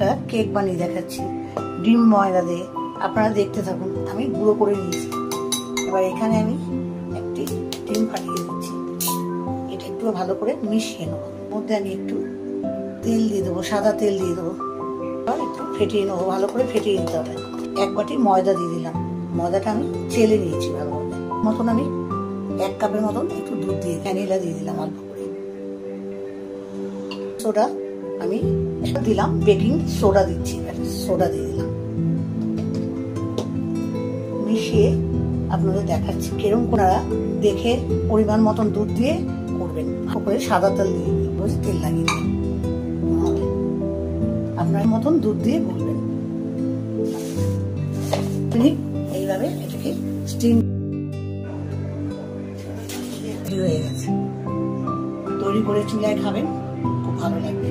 একটা কেক বানিয়ে দেখাচ্ছি ডিম ময়দা দিয়ে। আপনারা দেখতে থাকুন। আমি গুঁড়ো করে নিয়েছি। এবার এখানে আমি একটি ডিম ফাটিয়ে দিচ্ছি। এটা একটু ভালো করে মিশিয়ে নেবো। মধ্যে আমি একটু তেল দিয়ে দেবো, সাদা তেল দিয়ে দেবো। একটু ফেটিয়ে নেবো, ভালো করে ফেটিয়ে নিতে হবে। এক বাটি ময়দা দিয়ে দিলাম। ময়দাটা আমি চেলে নিয়েছি ভালোভাবে। মতন আমি 1 কাপের মতন একটু দুধ দিয়ে ভ্যানিলা দিয়ে দিলাম অল্প করে। সোডা আমি দিলাম, বেকিং সোডা দিচ্ছি, সোডা দিয়ে দিলাম। মিশিয়ে আপনাদের দেখাচ্ছি কিরকম আপনারা দেখে পরিমাণ মতন দুধ দিয়ে করবেন। করে সাদা তেল দিয়ে তেল লাগিয়ে দিন, আপনার মতন দুধ দিয়ে করবেন। এইভাবে এটাকে স্টিম হয়ে গেছে। তৈরি করে চুলায় খাবেন, খুব ভালো লাগবে।